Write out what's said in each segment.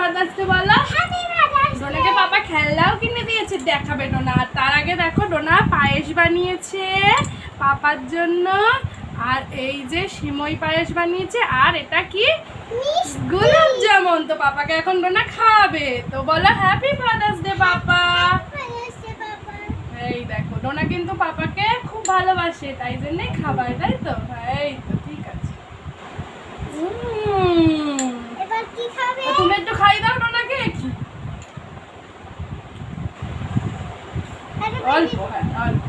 Father's day বলো। ডোনাকে পাপা খেলনাও কিনে দিয়েছে, দেখাবে ডোনা। আর তার আগে দেখো ডোনা পায়েস বানিয়েছে পাপার জন্য, আর এই যে সিমই পায়েস বানিয়েছে, আর এটা কি গোলাপ জামুন। তো পাপাকে এখন ডোনা খাবে, তো বলো হ্যাপি ফাদার্স ডে পাপা। এই দেখো ডোনা কিন্তু পাপাকে খুব ভালোবাসে, তাই জন্যই খাবার, তাই তো? এই তো ঠিক আছে। তুমি একটু খাই দাও ডোনাকে। কি অল্প, হ্যাঁ অল্প।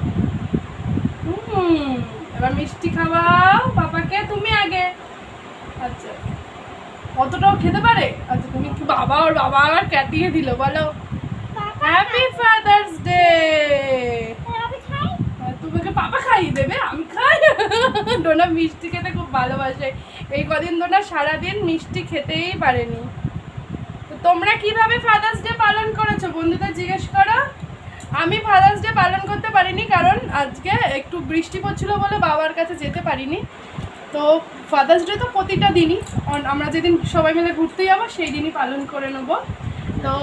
এবার মিষ্টি খাওয়াও পাপাকে তুমি আগে। আচ্ছা অতটাও খেতে পারে? আচ্ছা তুমি কি বাবা, ওর বাবা আবার কাটিয়ে দিল। বলো হ্যাপি ফাদার্স ডে। তোমাকে পাপা খাইয়ে দেবে, আমি খাই। ডোনা মিষ্টি খেতে খুব ভালোবাসে, এই কদিন ডোনা সারাদিন মিষ্টি খেতেই পারেনি। তো তোমরা কিভাবে ফাদার্স ডে পালন করেছো বন্ধুদের জিজ্ঞেস করো। আমি ফাদার্স ডে পালন করতে পারিনি, কারণ আজকে একটু বৃষ্টি পড়ছিল বলে বাবার কাছে যেতে পারিনি। তো ফাদার্স ডে তো প্রতিটা দিনই, আমরা যেদিন সবাই মিলে ঘুরতে যাবো সেই দিনই পালন করে নেবো। তো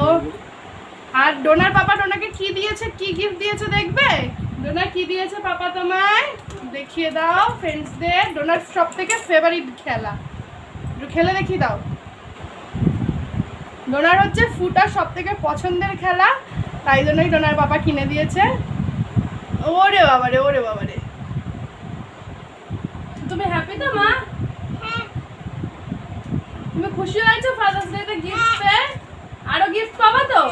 আর ডোনার পাপা ডোনাকে কি দিয়েছে, কি গিফট দিয়েছে দেখবে? ডোনা কি দিয়েছে পাপা তোমায় দেখিয়ে দাও ফ্রেন্ডসদের। ডোনার সব থেকে ফেভারিট খেলা, একটু খেলে দেখিয়ে দাও। ডোনার হচ্ছে ফুটা সব থেকে পছন্দের খেলা, তাই জন্যই ডোনার বাবা কিনে দিয়েছে। ওরে বাবারে, ওরে বাবারে। তুমি হ্যাপি তো মা? তুমি খুশি হয়েছো ফাদার্স ডেতে গিফট পেয়ে? আরো গিফট পাবা তো?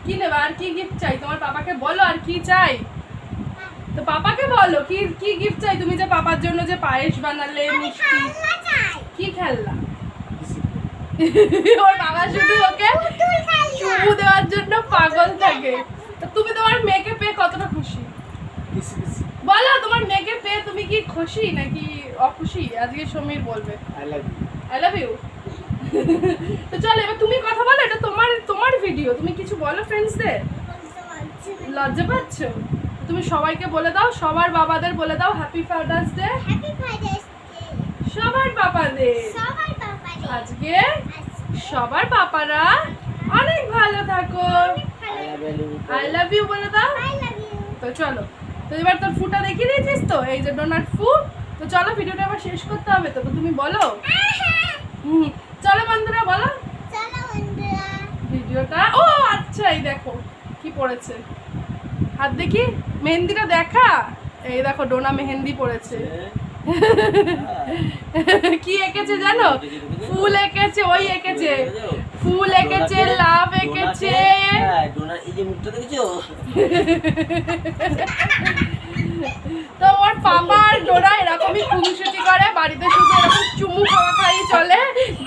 কি নেবা, আর কি গিফট চাই তোমার? পাপাকে বলো আর কি চাই। তো পাপাকে বলো কি কি গিফট চাই। তুমি যে পাপার জন্য যে পায়েস বানালে, মিষ্টি, কি খেললা? ওর বাবা শুধু ওকে চুমু দেওয়ার জন্য পাগল থাকে। তো তুমি তোমার মেয়েকে পেয়ে কতটা খুশি বলো? তোমার মেয়েকে পেয়ে তুমি কি খুশি নাকি অখুশি? আজকে সমীর বলবে আই লাভ ইউ। তো চলো এবার তুমি কথা বলো, এটা তোমার ভিডিও, তুমি কিছু বলো ফ্রেন্ডসদের। লজ্জা পাচ্ছ? তুমি সবাইকে বলে দাও, সবার বাবাদের বলে দাও হ্যাপি ফাদার্স ডে। সবার বাবাদের আজকে সবার পাপারা অনেক ভালো থাকো। আই লাভ ইউ বলে দাও। তো চলো, তো এবার তোর ফুটা দেখিয়ে দিয়েছিস তো, এই যে ডোনাট ফু। তো চলো ভিডিওটা আবার শেষ করতে হবে, তো তুমি বলো। চলো বন্ধুরা বলো ভিডিওটা। ও আচ্ছা এই দেখো কি পড়েছে, হাত দেখি মেহেন্দিটা দেখা। এই দেখো ডোনা মেহেন্দি পড়েছে। কি এঁকেছে জানো? ফুল এঁকেছে, ওই এঁকেছে ফুল এঁকেছে, লাভ এঁকেছে। তো ওর পাপা আর ডোনা এরকমই খুনসুটি করে, বাড়িতে শুধু এরকম চুমু খাওয়া খাই চলে।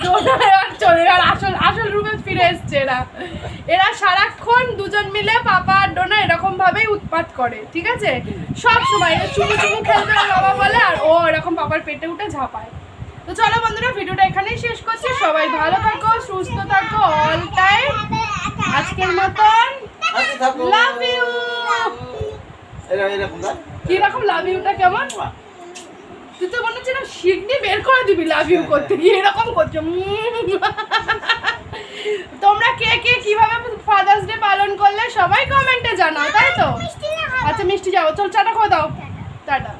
ডোনা আর চলে, আর আসল রূপে ফিরে এসছে এরা সারাক্ষণ দুজন মিলে পাপা আর ডোনা এরকম ভাবেই উৎপাত করে, ঠিক আছে? সব সময় চুমু চুমু খেলতে বাবা বলে, আর ও এরকম পাপার পেটে উঠে ঝাঁপায়। তো চলো বন্ধুরা ভিডিওটা এখানেই শেষ করছি। সবাই ভালো থাকো, সুস্থ থাকো অল টাইম। আজকের মতন লাভ ইউ। কিরকম লাভ ইউটা কেমন? তুই তো মনে হচ্ছে না শিখনি বের করে দিবি লাভ ইউ করতে গিয়ে এরকম করছো। তোমরা কে কে কিভাবে ফাদার্স ডে পালন করলে সবাই কমেন্টে জানাও, তাই তো? আচ্ছা মিষ্টি যাও, চল চাটা করে দাও, টাটা।